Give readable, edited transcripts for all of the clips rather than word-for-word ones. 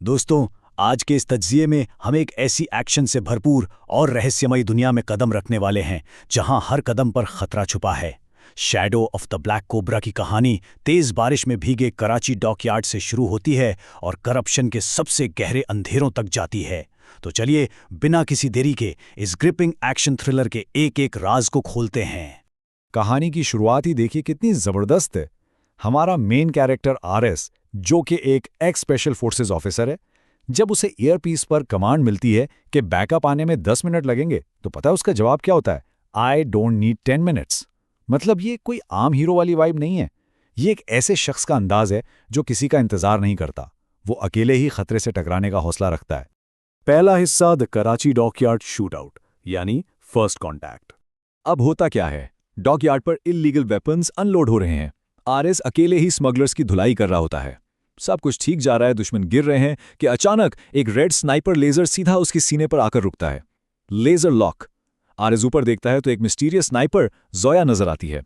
दोस्तों, आज के इस तज्ज़िये में हम एक ऐसी एक्शन से भरपूर और रहस्यमयी दुनिया में कदम रखने वाले हैं जहां हर कदम पर खतरा छुपा है। Shadow of the black cobra की कहानी तेज बारिश में भीगे कराची डॉकयार्ड से शुरू होती है और करप्शन के सबसे गहरे अंधेरों तक जाती है। तो चलिए, बिना किसी देरी के इस ग्रिपिंग एक्शन थ्रिलर के एक एक राज को खोलते हैं। कहानी की शुरुआत ही देखिए कितनी जबरदस्त है। हमारा मेन कैरेक्टर आरएस, जो कि एक एक्स स्पेशल फोर्सेस ऑफिसर है, जब उसे ईयरपीस पर कमांड मिलती है कि बैकअप आने में 10 मिनट लगेंगे, तो पता है उसका जवाब क्या होता है? I don't need 10 minutes. मतलब ये कोई आम हीरो वाली वाइब नहीं है। ये एक ऐसे शख्स का अंदाज है जो किसी का इंतजार नहीं करता, वो अकेले ही खतरे से टकराने का हौसला रखता है। पहला हिस्सा द कराची डॉकयार्ड शूटआउट यानी फर्स्ट कॉन्टैक्ट। अब होता क्या है, डॉकयार्ड पर इल्लीगल वेपन्स अनलोड हो रहे हैं। आरएस अकेले ही स्मगलर्स की धुलाई कर रहा होता है। सब कुछ ठीक जा रहा है, दुश्मन गिर रहे हैं कि अचानक एक रेड स्नाइपर लेजर सीधा उसके सीने पर आकर रुकता है। Laser lock. आरएस ऊपर देखता है तो एक मिस्टीरियस स्नाइपर जोया नजर आती है।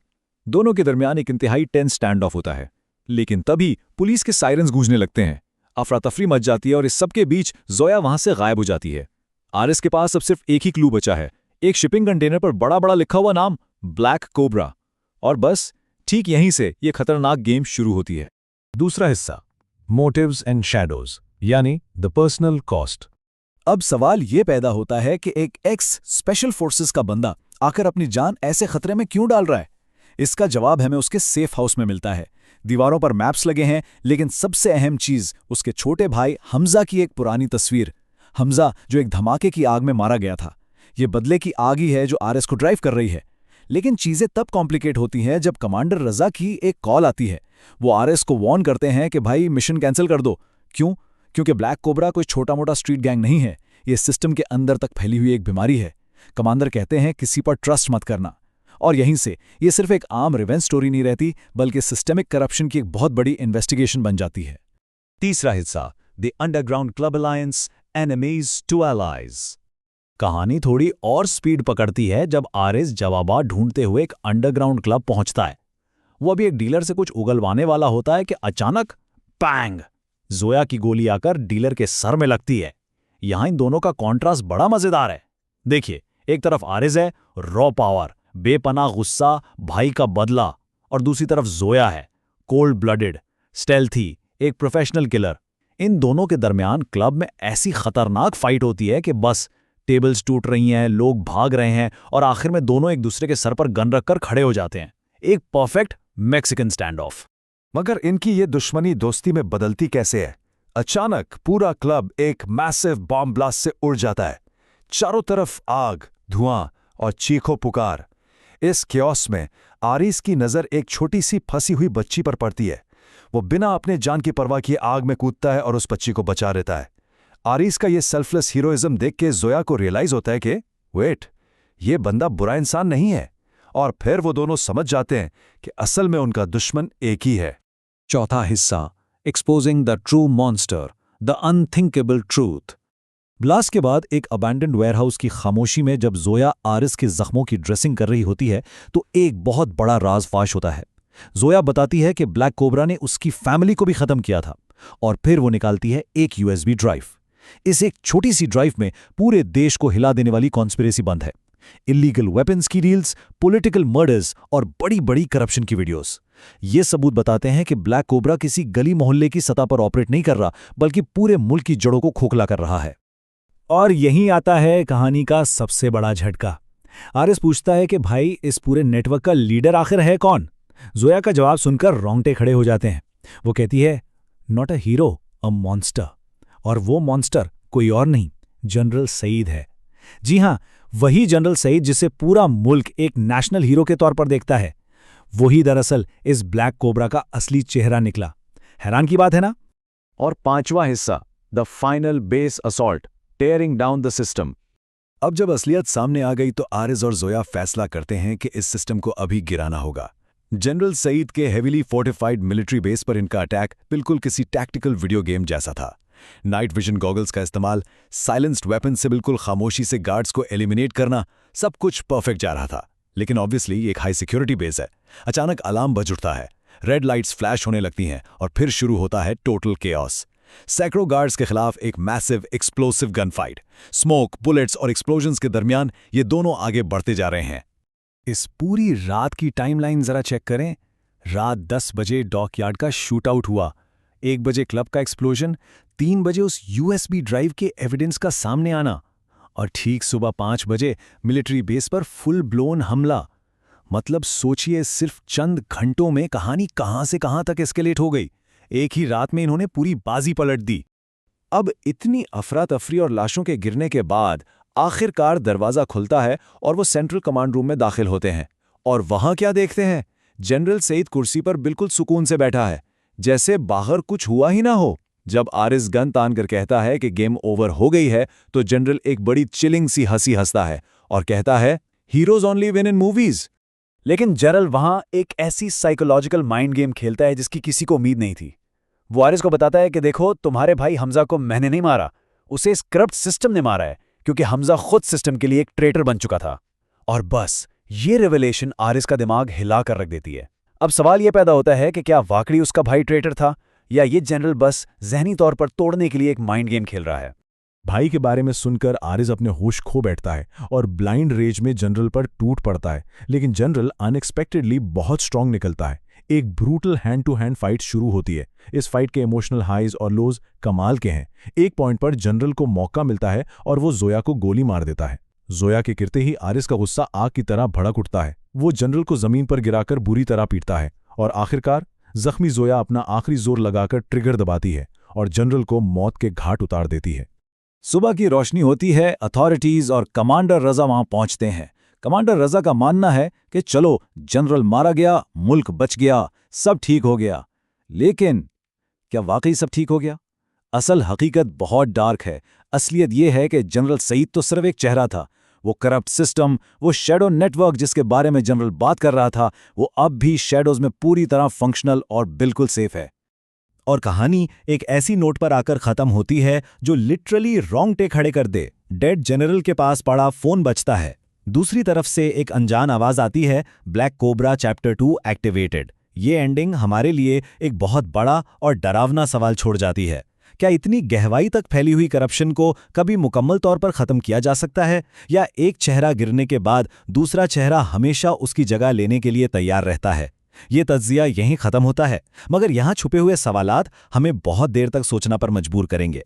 दोनों के दरमियान एक इंतहाई टेंस स्टैंड ऑफ होता है, लेकिन तभी पुलिस के सायरन्स गूंजने लगते हैं। अफरा तफरी मच जाती है और इस सबके बीच जोया वहां से गायब हो जाती है। आरएस के पास अब सिर्फ एक ही क्लू बचा है, एक शिपिंग कंटेनर पर बड़ा बड़ा लिखा हुआ नाम, ब्लैक कोबरा। और बस ठीक यहीं से ये खतरनाक गेम शुरू होती है। दूसरा हिस्सा मोटिव्स एंड शैडोज यानी द पर्सनल कॉस्ट। अब सवाल ये पैदा होता है कि एक एक्स स्पेशल फोर्सेस का बंदा आकर अपनी जान ऐसे खतरे में क्यों डाल रहा है। इसका जवाब हमें उसके सेफ हाउस में मिलता है। दीवारों पर मैप्स लगे हैं, लेकिन सबसे अहम चीज उसके छोटे भाई हमजा की एक पुरानी तस्वीर। हमजा जो एक धमाके की आग में मारा गया था। ये बदले की आग ही है जो आरएस को ड्राइव कर रही है। लेकिन चीजें तब कॉम्प्लिकेट होती हैं जब कमांडर रजा की एक कॉल आती है। वो आरएस को वार्न करते हैं कि भाई मिशन कैंसिल कर दो। क्यों? क्योंकि ब्लैक कोबरा कोई छोटा मोटा स्ट्रीट गैंग नहीं है, ये सिस्टम के अंदर तक फैली हुई एक बीमारी है। कमांडर कहते हैं किसी पर ट्रस्ट मत करना। और यहीं से ये सिर्फ एक आम रिवेंज स्टोरी नहीं रहती, बल्कि सिस्टेमिक करप्शन की एक बहुत बड़ी इन्वेस्टिगेशन बन जाती है। तीसरा हिस्सा the underground club alliance, enemies to allies. कहानी थोड़ी और स्पीड पकड़ती है जब आरएस जवाबात ढूंढते हुए एक अंडरग्राउंड क्लब पहुंचता है। वो अभी एक डीलर से कुछ उगलवाने वाला होता है कि अचानक पैंग, जोया की गोली आकर डीलर के सर में लगती है। यहां इन दोनों का कॉन्ट्रास्ट बड़ा मजेदार है। देखिए, एक तरफ आरएस है, रॉ पावर, बेपनाह गुस्सा, भाई का बदला, और दूसरी तरफ जोया है, कोल्ड ब्लडेड, स्टेल्थी, एक प्रोफेशनल किलर। इन दोनों के दरमियान क्लब में ऐसी खतरनाक फाइट होती है कि बस टेबल्स टूट रही हैं, लोग भाग रहे हैं और आखिर में दोनों एक दूसरे के सर पर गन रखकर खड़े हो जाते हैं। एक परफेक्ट मैक्सिकन स्टैंड ऑफ। मगर इनकी ये दुश्मनी दोस्ती में बदलती कैसे है? अचानक पूरा क्लब एक मैसिव बॉम्ब ब्लास्ट से उड़ जाता है। चारों तरफ आग, धुआं और चीखो पुकार। इस क्योस में आरिस की नजर एक छोटी सी फंसी हुई बच्ची पर पड़ती है। वो बिना अपने जान की परवाह किए आग में कूदता है और उस बच्ची को बचा लेता है। आरिस का ये सेल्फलेस हीरोइज्म देख के जोया को रियलाइज होता है कि वेट, ये बंदा बुरा इंसान नहीं है। और फिर वो दोनों समझ जाते हैं कि असल में उनका दुश्मन एक ही है। चौथा हिस्सा exposing the true monster, the unthinkable truth. Blast के बाद एक अबैंडन्ड वेयरहाउस की खामोशी में जब जोया आरएस के जख्मों की ड्रेसिंग कर रही होती है तो एक बहुत बड़ा राज फाश होता है। जोया बताती है कि ब्लैक कोबरा ने उसकी फैमिली को भी खत्म किया था। और फिर वो निकालती है एक यूएसबी ड्राइव। इस एक छोटी सी ड्राइव में पूरे देश को हिला देने वाली कॉन्स्पिरेसी बंद है। इलीगल वेपन्स की डील्स, पॉलिटिकल मर्डर्स और बड़ी बड़ी करप्शन की वीडियोस। ये सबूत बताते हैं कि ब्लैक कोबरा किसी गली मोहल्ले की सतह पर ऑपरेट नहीं कर रहा, बल्कि पूरे मुल्क की जड़ों को खोखला कर रहा है। और यहीं आता है कहानी का सबसे बड़ा झटका। आरएस पूछता है कि भाई, इस पूरे नेटवर्क का लीडर आखिर है कौन? जोया का जवाब सुनकर रोंगटे खड़े हो जाते हैं। वो कहती है, not a hero, a monster. और वो मॉन्स्टर कोई और नहीं, जनरल सईद है। जी हां, वही जनरल सईद जिसे पूरा मुल्क एक नेशनल हीरो के तौर पर देखता है। वही दरअसल इस ब्लैक कोबरा का असली चेहरा निकला। हैरान की बात है ना? और पांचवा हिस्सा the final base assault, tearing down the system. अब जब असलियत सामने आ गई तो आरिस और जोया फैसला करते हैं कि इस सिस्टम को अभी गिराना होगा। जनरल सईद के हेवीली फोर्टिफाइड मिलिट्री बेस पर इनका अटैक बिल्कुल किसी टैक्टिकल वीडियो गेम जैसा था। नाइट विजन गॉगल्स का इस्तेमाल, साइलेंस्ड वेपन से बिल्कुल खामोशी से गार्ड्स को एलिमिनेट करना, सब कुछ परफेक्ट जा रहा था। लेकिन ऑब्वियसली एक हाई सिक्योरिटी बेस है। अचानक अलार्म बज उठता है, रेड लाइट्स फ्लैश होने लगती हैं और फिर शुरू होता है टोटल केओस। सैकड़ों गार्ड्स के खिलाफ एक massive explosive gun fight. Smoke, bullets और एक्सप्लोजन्स के दरमियान ये दोनों आगे बढ़ते जा रहे हैं। इस पूरी रात की टाइमलाइन जरा चेक करें। रात 10 बजे डॉकयार्ड का शूट आउट हुआ, 1 बजे क्लब का एक्सप्लोजन, 3 बजे उस यूएसबी ड्राइव के एविडेंस का सामने आना, और ठीक सुबह 5 बजे मिलिट्री बेस पर फुल ब्लोन हमला। मतलब सोचिए, सिर्फ चंद घंटों में कहानी कहां से कहां तक एस्केलेट हो गई। एक ही रात में इन्होंने पूरी बाजी पलट दी। अब इतनी अफरा तफरी और लाशों के गिरने के बाद आखिरकार दरवाजा खुलता है और वो सेंट्रल कमांड रूम में दाखिल होते हैं। और वहां क्या देखते हैं? जनरल सईद कुर्सी पर बिल्कुल सुकून से बैठा है, जैसे बाहर कुछ हुआ ही ना हो। जब आरिस गन तान कर कहता है कि गेम ओवर हो गई है, तो जनरल एक बड़ी चिलिंग सी हंसी हंसता है और कहता है, heroes only win in movies. लेकिन जनरल वहां एक ऐसी साइकोलॉजिकल माइंड गेम खेलता है जिसकी किसी को उम्मीद नहीं थी। वो आरिस को बताता है कि देखो, तुम्हारे भाई हमजा को मैंने नहीं मारा, उसे इस करप्ट सिस्टम ने मारा है, क्योंकि हमजा खुद सिस्टम के लिए एक ट्रेटर बन चुका था। और बस ये रिवेलेशन आरिस का दिमाग हिला कर रख देती है। अब सवाल यह पैदा होता है कि क्या वाकई उसका भाई ट्रेटर था, या ये जनरल बस जहनी तौर पर तोड़ने के लिए एक माइंड गेम खेल रहा है। भाई के बारे में सुनकर आरिस अपने होश खो बैठता है और ब्लाइंड रेज में जनरल पर टूट पड़ता है। लेकिन जनरल अनएक्सपेक्टेडली बहुत स्ट्रांग निकलता है। एक brutal hand to hand fight शुरू होती है। इस फाइट के इमोशनल हाइज और लोज कमाल के हैं। एक पॉइंट पर जनरल को मौका मिलता है और वो जोया को गोली मार देता है। जोया के गिरते ही आरिस का गुस्सा आग की तरह भड़क उठता है। वो जनरल को जमीन पर गिराकर बुरी तरह पीटता है और आखिरकार जख्मी जोया अपना आखिरी जोर लगाकर ट्रिगर दबाती है और जनरल को मौत के घाट उतार देती है। सुबह की रोशनी होती है, अथॉरिटीज और कमांडर रजा वहां पहुंचते हैं। कमांडर रजा का मानना है कि चलो, जनरल मारा गया, मुल्क बच गया, सब ठीक हो गया। लेकिन क्या वाकई सब ठीक हो गया? असल हकीकत बहुत डार्क है। असलियत यह है कि जनरल सईद तो सिर्फ एक चेहरा था। वो करप्ट सिस्टम, वो शैडो नेटवर्क जिसके बारे में जनरल बात कर रहा था, वो अब भी शैडोज में पूरी तरह फंक्शनल और बिल्कुल सेफ है। और कहानी एक ऐसी नोट पर आकर खत्म होती है जो लिटरली रोंगटे खड़े कर दे। डेड जनरल के पास पड़ा फोन बजता है। दूसरी तरफ से एक अनजान आवाज आती है, ब्लैक कोबरा चैप्टर 2 एक्टिवेटेड। ये एंडिंग हमारे लिए एक बहुत बड़ा और डरावना सवाल छोड़ जाती है। क्या इतनी गहराई तक फैली हुई करप्शन को कभी मुकम्मल तौर पर खत्म किया जा सकता है, या एक चेहरा गिरने के बाद दूसरा चेहरा हमेशा उसकी जगह लेने के लिए तैयार रहता है? ये तज्जिया यहीं खत्म होता है, मगर यहाँ छुपे हुए सवालात हमें बहुत देर तक सोचना पर मजबूर करेंगे।